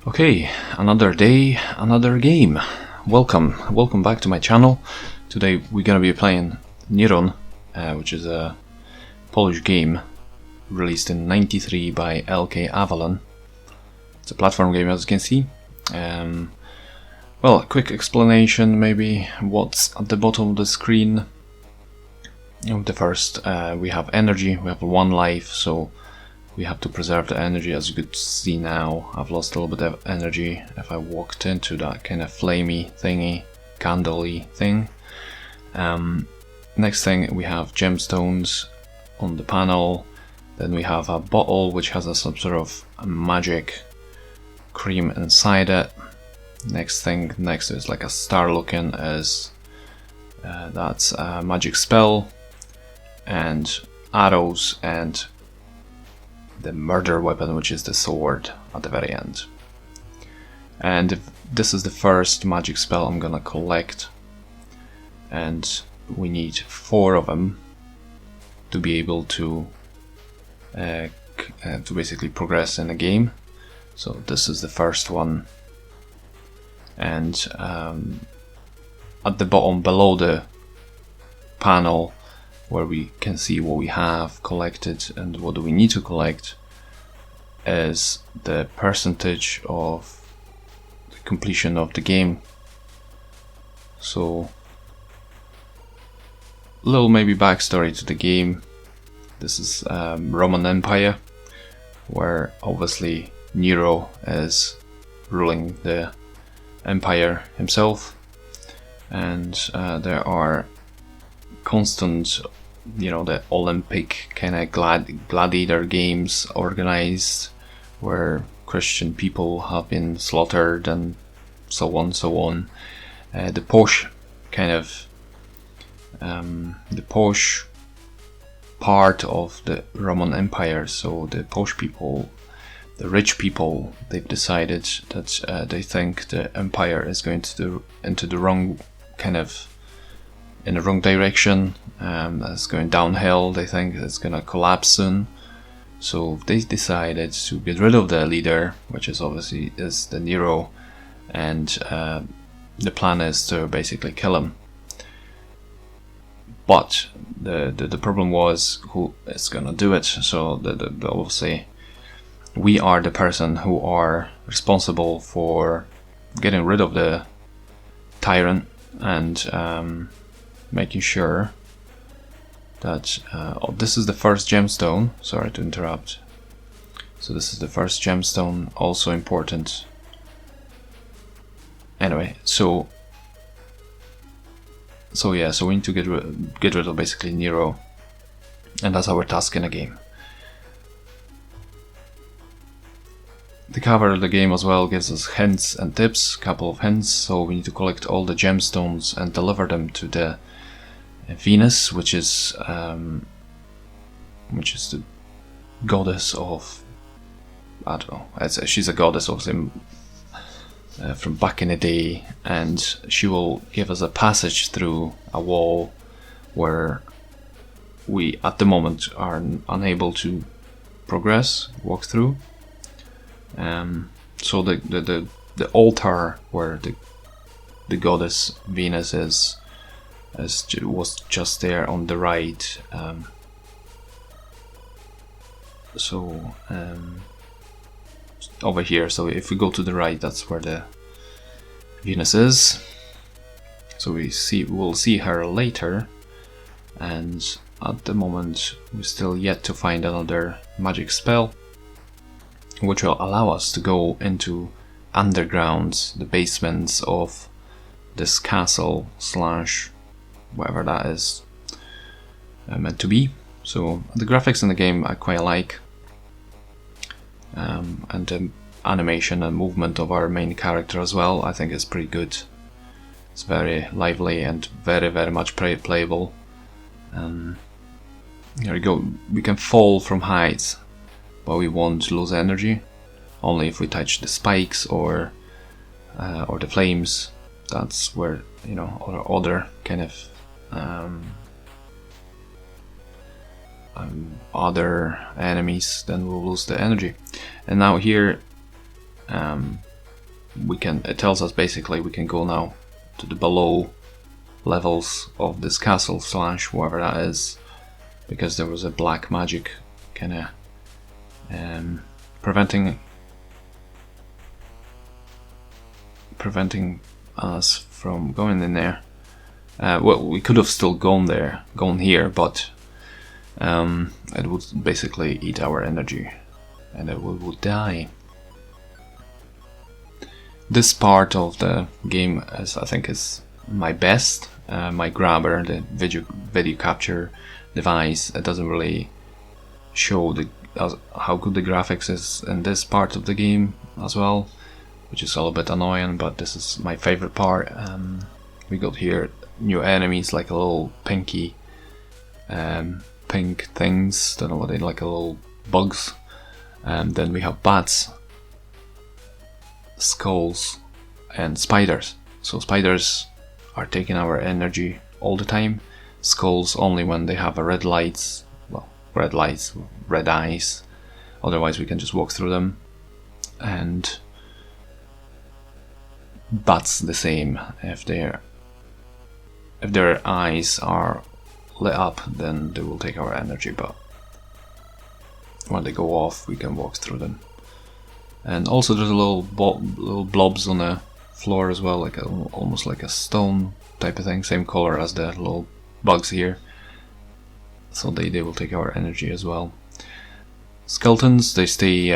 Okay, another day, another game. Welcome back to my channel. Today we're gonna be playing Neron, which is a Polish game released in '93 by LK Avalon. It's a platform game, as you can see. Well, a quick explanation maybe what's at the bottom of the screen. The first, we have energy, we have one life, so we have to preserve the energy. As you could see now, I've lost a little bit of energy if I walked into that kind of flamey thingy, candle-y thing. Next thing, we have gemstones on the panel. Then we have a bottle which has some sort of magic cream inside it. Next thing, next is like a star looking as that's a magic spell, and arrows, and the murder weapon, which is the sword at the very end. And this is the first magic spell I'm gonna collect, and we need 4 of them to be able to basically progress in the game. So this is the first one, and at the bottom below the panel where we can see what we have collected and what do we need to collect is the percentage of the completion of the game. So little maybe backstory to the game. This is Roman Empire, where obviously Nero is ruling the empire himself, and there are constant, the Olympic kind of gladiator games organized where Christian people have been slaughtered and so on. The posh kind of the posh part of the Roman Empire, so the posh people, the rich people, they've decided that they think the empire is going into the wrong kind of in the wrong direction. It's going downhill. They think it's gonna collapse soon, so they decided to get rid of the leader, which is obviously the Nero, and the plan is to basically kill him. But the problem was who is gonna do it. So obviously we are the person who are responsible for getting rid of the tyrant and making sure that this is the first gemstone. Sorry to interrupt. So this is the first gemstone, also important. Anyway, so we need to get rid of basically Nero, and that's our task in the game. The cover of the game as well gives us hints and tips, couple of hints. So we need to collect all the gemstones and deliver them to the Venus, which is the goddess of, I don't know, she's a goddess obviously from back in the day, and she will give us a passage through a wall where we at the moment are unable to walk through. So the altar where the goddess Venus was just there on the right. Over here. So if we go to the right, that's where the Venus is. So we'll see her later, and at the moment we're still yet to find another magic spell which will allow us to go into undergrounds, the basements of this castle / whatever that is meant to be. So the graphics in the game I quite like, and the animation and movement of our main character as well, I think is pretty good. It's very lively and very much playable. Here we go. We can fall from heights, but we won't lose energy. Only if we touch the spikes or the flames. That's where or other kind of other enemies, then we'll lose the energy. And now here it tells us basically we can go now to the below levels of this castle / whoever that is, because there was a black magic kind of preventing us from going in there. Well, we could have still gone here, but it would basically eat our energy, and we would die. This part of the game I think is my best. My grabber, the video capture device, it doesn't really show how good the graphics is in this part of the game as well, which is a little bit annoying, but this is my favorite part. We got here new enemies, like a little pinky pink things, don't know what they like, a little bugs. Then we have bats, skulls, and spiders. So spiders are taking our energy all the time. Skulls only when they have a red eyes. Otherwise we can just walk through them. And bats the same. If their eyes are lit up, then they will take our energy, but when they go off, we can walk through them. And also there's a little blobs on the floor as well, like almost like a stone type of thing, same color as the little bugs here. So they will take our energy as well. Skeletons, they stay,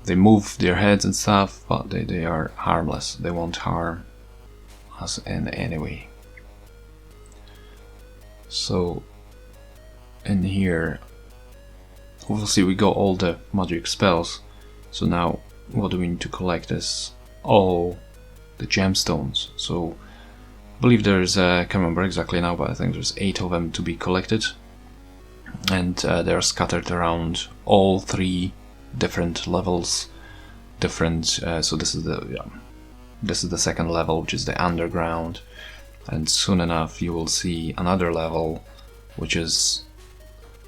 they move their heads and stuff, but they are harmless. They won't harm us in any way. So in here, obviously we got all the magic spells. So now what do we need to collect is all the gemstones. So I believe there's, I can't remember exactly now, but I think there's 8 of them to be collected. And they're scattered around all 3 different levels. So this is the second level, which is the underground. And soon enough you will see another level, which is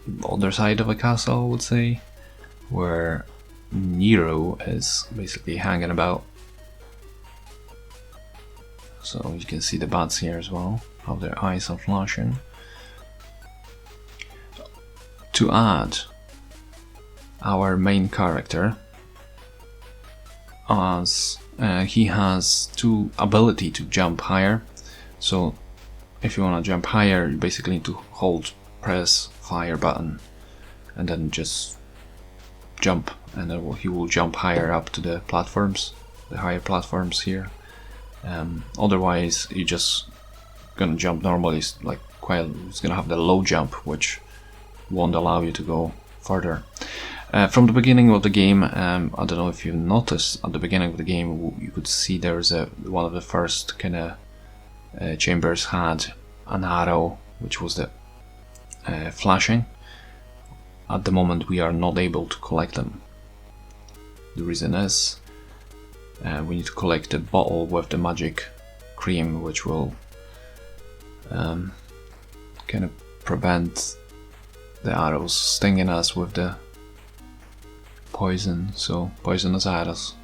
the other side of a castle, I would say, where Nero is basically hanging about. So you can see the bats here as well, how their eyes are flashing. To add our main character, as he has 2 ability to jump higher. So if you want to jump higher, you basically need to press fire button and then just jump, and then he will jump higher up to the platforms, the higher platforms here. Otherwise you just gonna jump normally, like it's gonna have the low jump, which won't allow you to go further. From the beginning of the game, I don't know if you noticed, at the beginning of the game you could see there's one of the first kind of chambers had an arrow, which was the flashing. At the moment we are not able to collect them. The reason is we need to collect the bottle with the magic cream, which will kind of prevent the arrows stinging us with the poison, so poisonous arrows.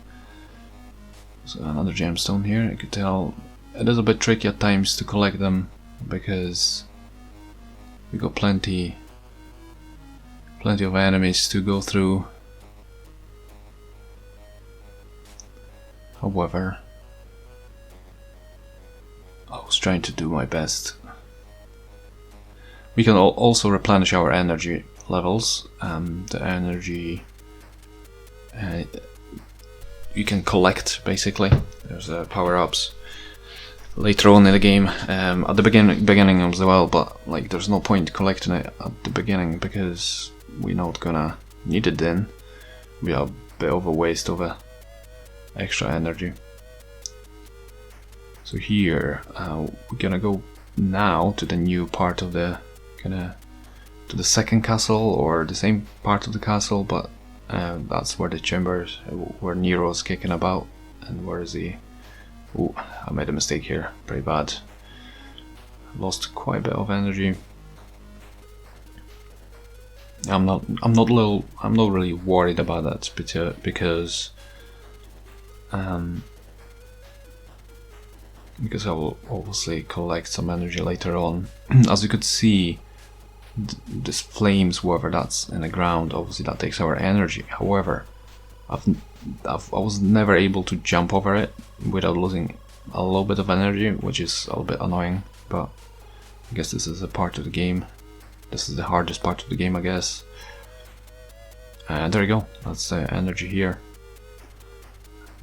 So another gemstone here. You could tell it is a bit tricky at times to collect them because we got plenty of enemies to go through. However, I was trying to do my best. We can also replenish our energy levels. The energy you can collect, basically. There's power-ups later on in the game, at the beginning as well, but like there's no point collecting it at the beginning because we're not gonna need it then. We are a bit of a waste of extra energy. So here we're gonna go now to the new part of the to the second castle, or the same part of the castle, but that's where the chambers, where Nero's kicking about. And where is he? Ooh, I made a mistake here, pretty bad. Lost quite a bit of energy. I'm not really worried about that because because I will obviously collect some energy later on. As you could see, this flames, whoever that's in the ground, obviously that takes our energy. However, I was never able to jump over it without losing a little bit of energy, which is a little bit annoying, but I guess this is a part of the game. This is the hardest part of the game, I guess. And there you go, that's the energy here.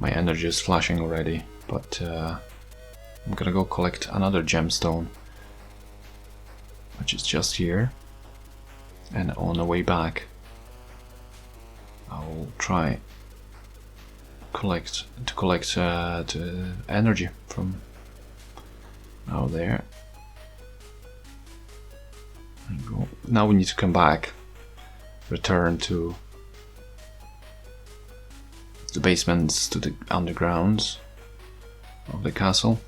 My energy is flashing already, but I'm gonna go collect another gemstone, which is just here. And on the way back, I'll try to collect the energy from out there. There you go. Now we need to come back, return to the basements, to the undergrounds of the castle.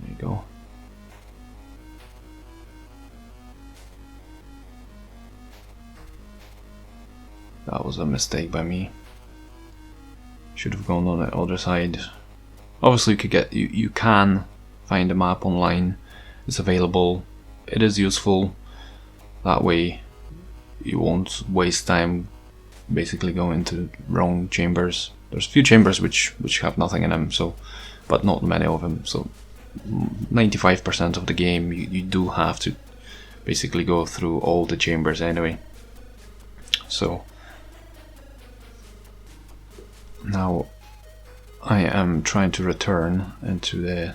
There you go. That was a mistake by me. Should have gone on the other side. Obviously, you can find a map online. It's available. It is useful. That way, you won't waste time basically going into wrong chambers. There's a few chambers which have nothing in them, so, but not many of them. So 95% of the game you do have to basically go through all the chambers anyway. So now I am trying to return into the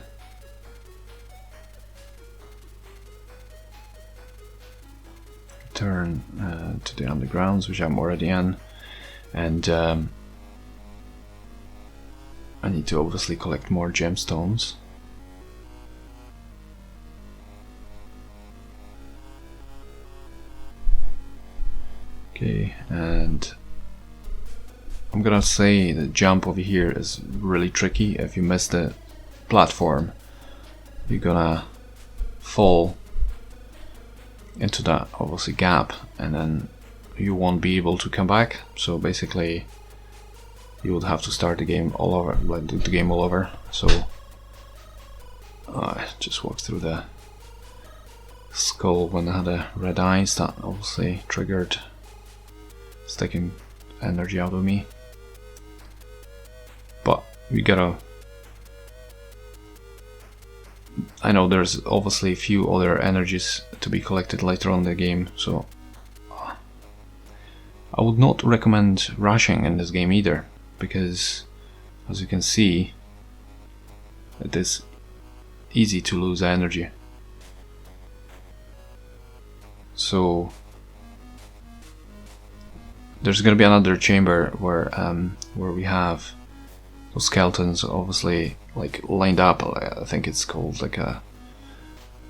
to the undergrounds, which I'm already in, and I need to obviously collect more gemstones. Okay, and I'm gonna say the jump over here is really tricky. If you miss the platform, you're gonna fall into that obviously gap, and then you won't be able to come back. So basically you would have to start the game all over, like do the game all over. So I just walked through the skull when I had a red eyes. That obviously triggered, it's taking energy out of me, but we gotta, I know there's obviously a few other energies to be collected later on in the game, so I would not recommend rushing in this game either, because as you can see, it is easy to lose energy. So there's gonna be another chamber where we have those skeletons obviously like lined up. I think it's called like a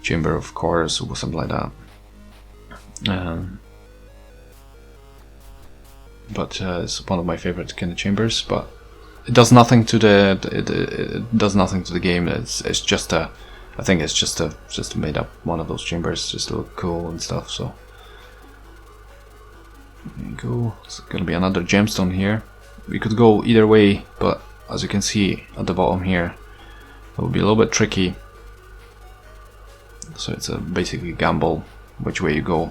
chamber of course or something like that. But it's one of my favorite kind of chambers. But it does nothing to the it does nothing to the game. It's just a, I think it's just made up one of those chambers just to look cool and stuff. So there you go. It's gonna be another gemstone here. We could go either way, but as you can see at the bottom here, it will be a little bit tricky. So it's a basically gamble which way you go.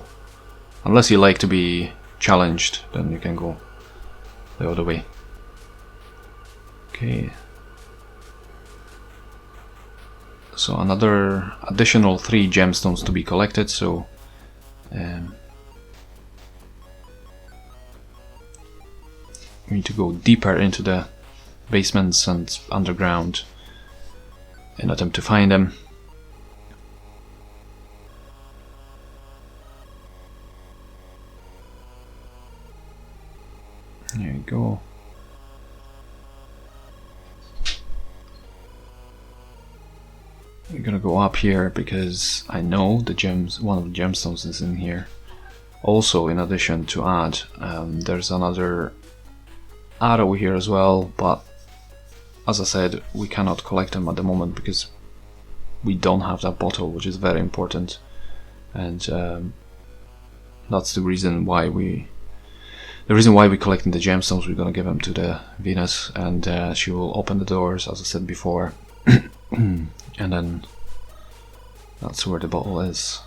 Unless you like to be challenged, then you can go the other way. Okay. So another additional 3 gemstones to be collected. So we need to go deeper into the basements and underground in attempt to find them. There you go. We're gonna go up here because I know the gems, one of the gemstones is in here. Also, in addition to add, there's another arrow here as well, but as I said, we cannot collect them at the moment because we don't have that bottle, which is very important, and that's the reason why we the reason why we're collecting the gemstones, we're gonna give them to the Venus, and she will open the doors, as I said before. And then that's where the bottle is.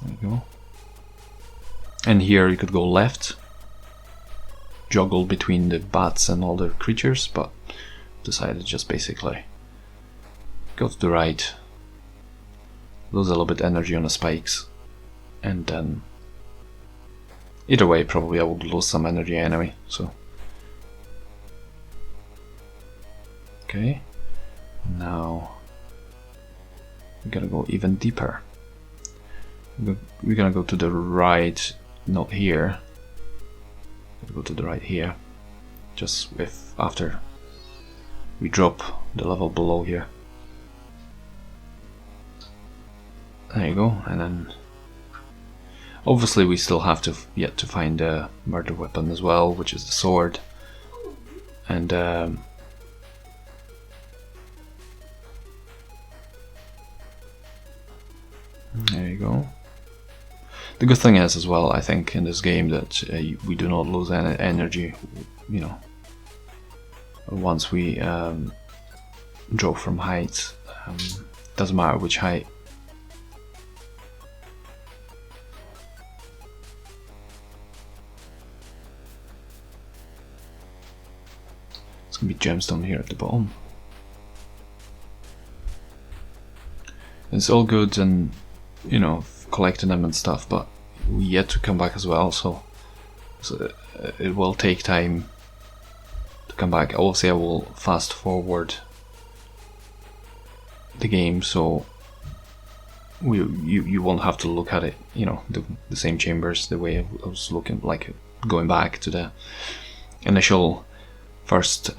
There you go. And here you could go left, juggle between the bats and other creatures, but decided just basically go to the right, lose a little bit energy on the spikes, and then either way probably I would lose some energy anyway, so okay. Now we're gonna go even deeper. We're gonna go to the right, not here. Go to the right here, just if after we drop the level below here. There you go, and then obviously we still have to yet to find a murder weapon as well, which is the sword. And there you go. The good thing is as well, I think, in this game that we do not lose any energy, you know, once we drop from heights. Doesn't matter which height. It's gonna be gemstone here at the bottom. It's all good and, you know, collecting them and stuff, but we yet to come back as well, so it will take time to come back. Obviously I will fast forward the game, so you won't have to look at it, you know, the same chambers the way I was looking, like going back to the initial first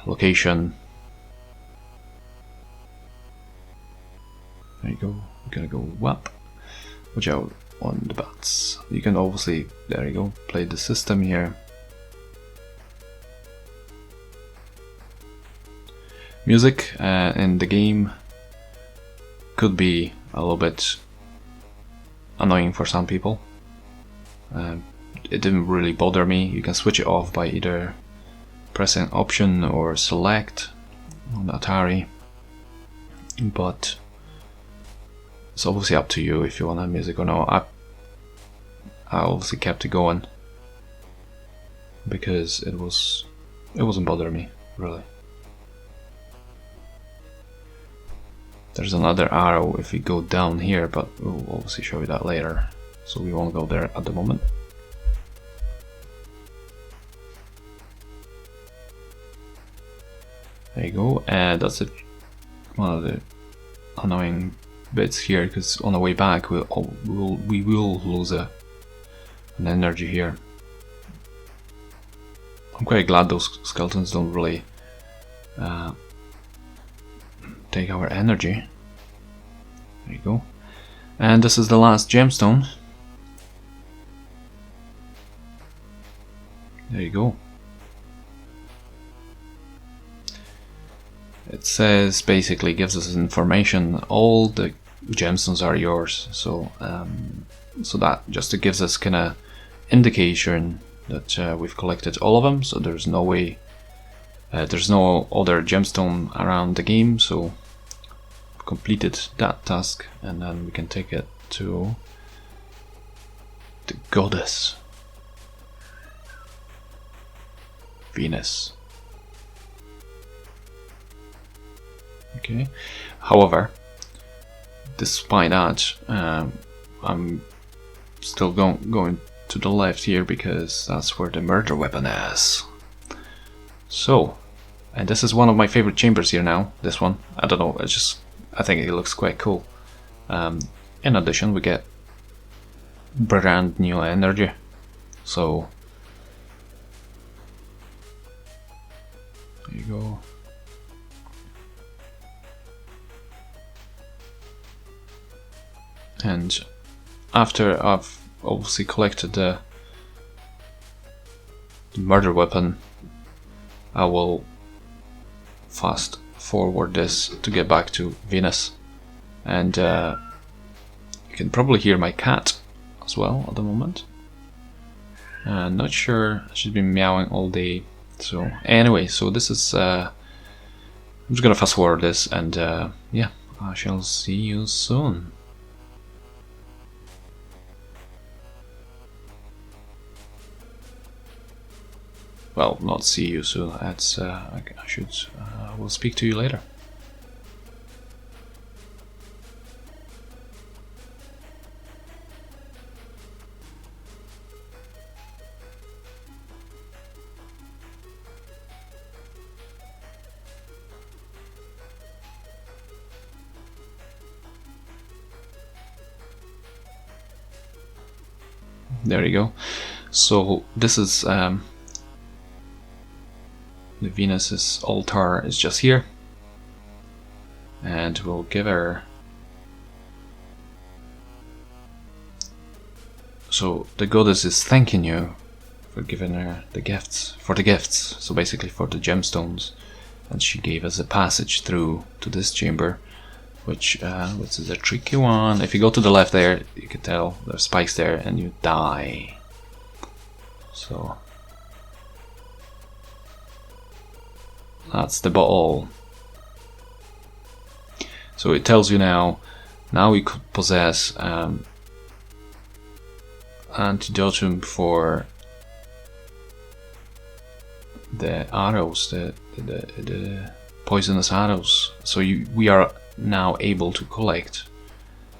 location. There you go. We're gonna go whap. Watch out on the bats. You can obviously, there you go, play the system here. Music in the game could be a little bit annoying for some people. It didn't really bother me. You can switch it off by either pressing option or select on the Atari, but it's obviously up to you if you want that music or not. I obviously kept it going because it wasn't bothering me really. There's another arrow if we go down here, but we'll obviously show you that later, so we won't go there at the moment. There you go, and that's it. One of the annoying bits here, because on the way back we will lose an energy here. I'm quite glad those skeletons don't really take our energy. There you go. And this is the last gemstone. There you go. It says, basically gives us information, all the gemstones are yours, so so that just gives us kind of indication that we've collected all of them, so there's no way, there's no other gemstone around the game, so we've completed that task, and then we can take it to the goddess Venus. Okay. However, despite that, I'm still going to the left here because that's where the murder weapon is. So, and this is one of my favorite chambers here now. This one, I don't know. I think it looks quite cool. In addition, we get brand new energy. So there you go. And after I've obviously collected the murder weapon, I will fast forward this to get back to Venus. And you can probably hear my cat as well at the moment. Not sure, she's been meowing all day. So anyway, so this is I'm just gonna fast forward this, and yeah, I shall see you soon. Well, not see you soon. That's I should. We'll speak to you later. There you go. So this is the Venus's altar is just here, and we'll give her. So the goddess is thanking you for giving her the gifts, so basically for the gemstones, and she gave us a passage through to this chamber, which is a tricky one. If you go to the left there, you can tell there's spikes there, and you die. So that's the bottle. So it tells you now we could possess antidotum for the arrows, the poisonous arrows. So we are now able to collect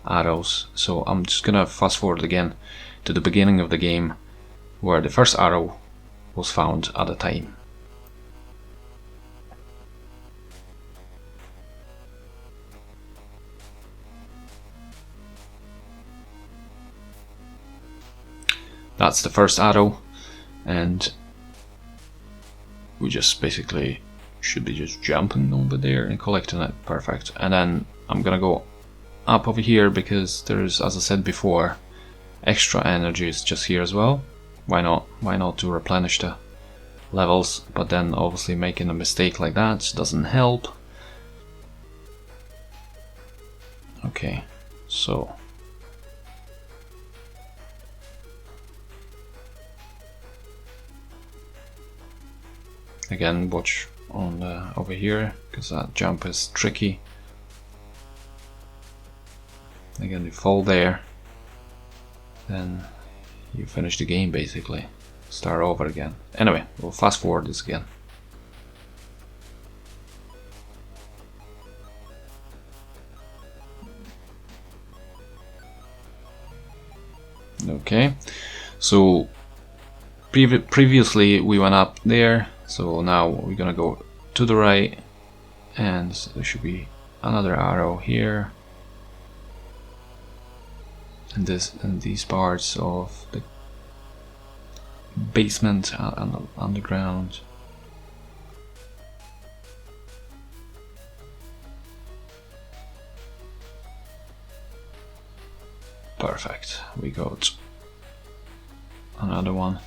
arrows. So I'm just gonna fast forward again to the beginning of the game, where the first arrow was found at the time. That's the first arrow, and we just basically should be just jumping over there and collecting it. Perfect. And then I'm gonna go up over here, because there's, as I said before, extra energy is just here as well. Why not to replenish the levels? But then obviously making a mistake like that doesn't help. Okay, so again, watch on over here, because that jump is tricky. Again, you fall there, then you finish the game basically. Start over again. Anyway, we'll fast forward this again. Okay, so previously we went up there, so now we're gonna go to the right, and there should be another arrow here, and these parts of the basement and underground. Perfect. We got another one,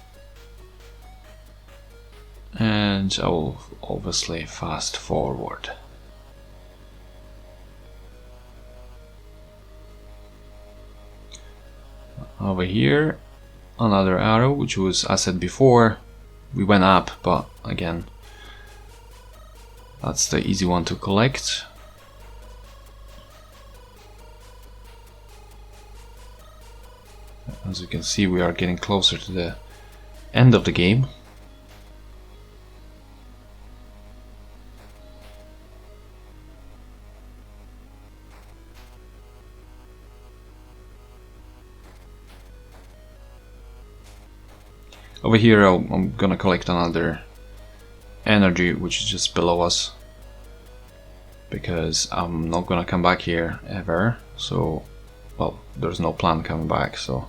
and I will obviously fast forward. Over here, another arrow, which was, as I said before, we went up, but again, that's the easy one to collect. As you can see, we are getting closer to the end of the game. Over here I'm gonna collect another energy, which is just below us, because I'm not gonna come back here ever. So, well, there's no plan coming back, so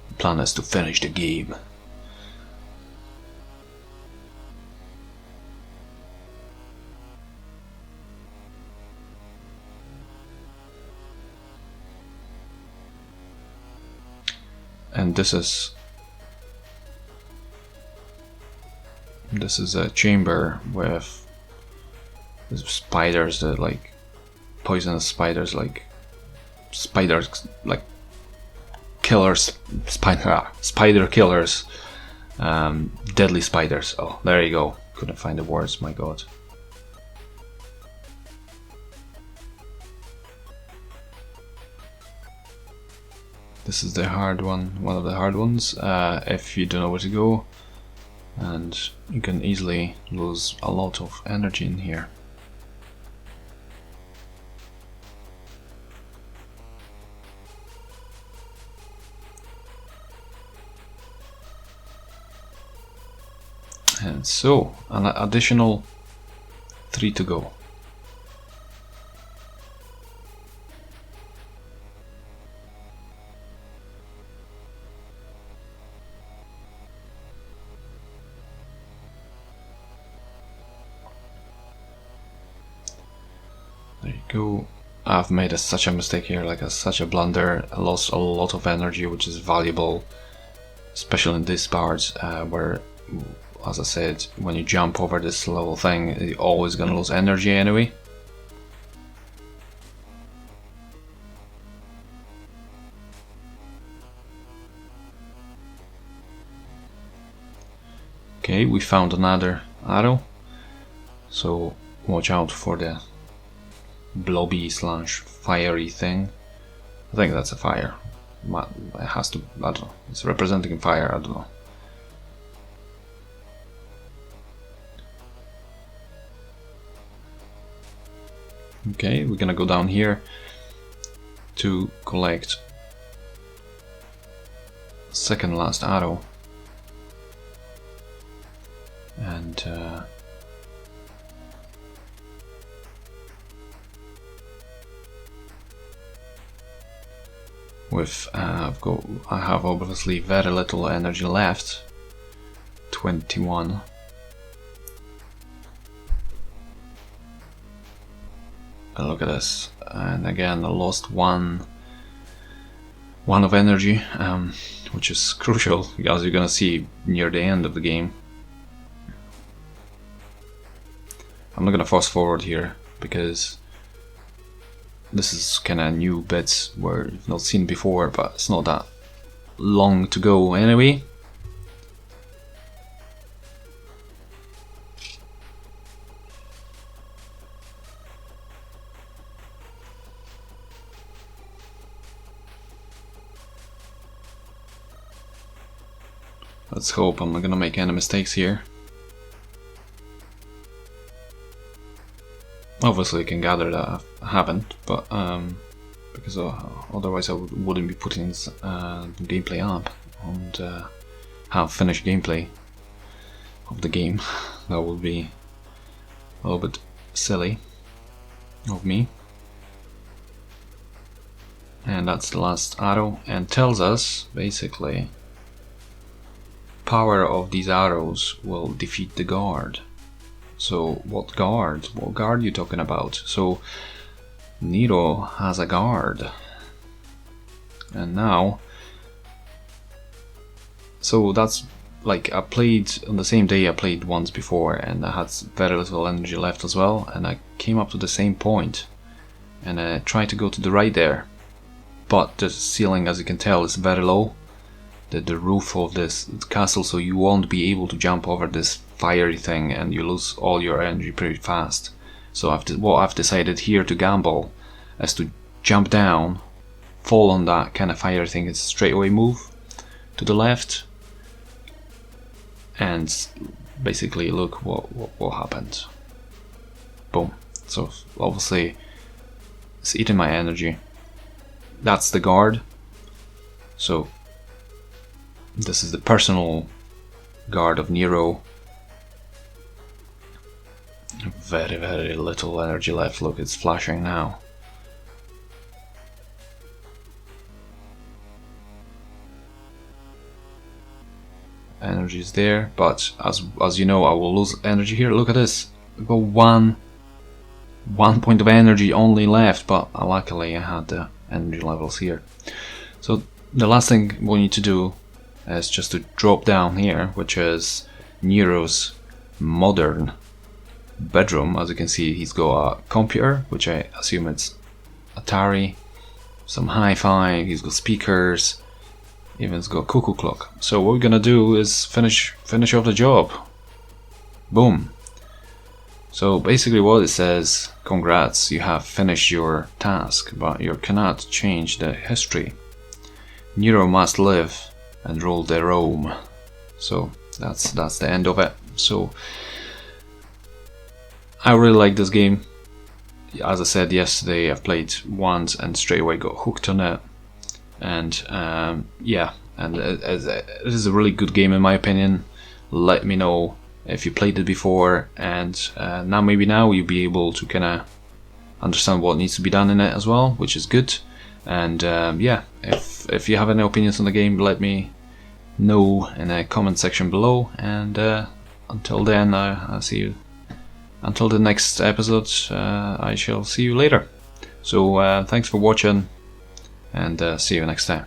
the plan is to finish the game. And this is a chamber with spiders, that like poisonous spiders, like killers, spider killers, deadly spiders. Oh, there you go. Couldn't find the words, my god. This is the hard one, one of the hard ones, if you don't know where to go, and you can easily lose a lot of energy in here. And so, an additional 3 to go. There you go. I've made such a mistake here, like such a blunder. I lost a lot of energy, which is valuable, especially in this part where, as I said, when you jump over this little thing, you're always gonna lose energy anyway. Okay, we found another arrow, so watch out for the blobby slash fiery thing. I think that's a fire. It has to, I don't know, it's representing fire, I don't know. Okay, we're gonna go down here to collect second last arrow, and with I have obviously very little energy left, 21. And look at this, and again I lost one of energy, which is crucial, as you're gonna see near the end of the game. I'm not gonna fast forward here because this is kinda new bits where you've not seen before, but it's not that long to go anyway. Let's hope I'm not gonna make any mistakes here. Obviously I can gather that I haven't, but because otherwise I wouldn't be putting the gameplay up and have finished gameplay of the game. That would be a little bit silly of me. And that's the last arrow, and tells us basically power of these arrows will defeat the guard. So what guard? What guard are you talking about? So Nero has a guard. And now, so that's like, I played on the same day I played once before, and I had very little energy left as well, and I came up to the same point and I tried to go to the right there, but the ceiling, as you can tell, is very low, the roof of this castle, so you won't be able to jump over this fiery thing and you lose all your energy pretty fast. So what I've decided here to gamble is to jump down, fall on that kind of fiery thing, and straight away move to the left, and basically look what happened. Boom. So obviously it's eating my energy. That's the guard. So this is the personal guard of Nero. Very, very little energy left. Look, it's flashing now. Energy is there, but as you know, I will lose energy here. Look at this. I've got one point of energy only left, but luckily I had the energy levels here. So the last thing we need to do is just to drop down here, which is Nero's modern bedroom. As you can see, he's got a computer, which I assume it's Atari, some hi-fi, he's got speakers, Even it's got cuckoo clock. So what we're gonna do is finish off the job. Boom. So basically what it says, congrats, you have finished your task, but you cannot change the history. Nero must live and rule the Rome. So that's the end of it. So I really like this game. As I said yesterday, I've played once and straight away got hooked on it. And yeah, and it is a really good game in my opinion. Let me know if you played it before, and now you'll be able to kind of understand what needs to be done in it as well, which is good. And yeah, if you have any opinions on the game, let me know in the comment section below. And until then, I'll see you. Until the next episode, I shall see you later. So thanks for watching, and see you next time.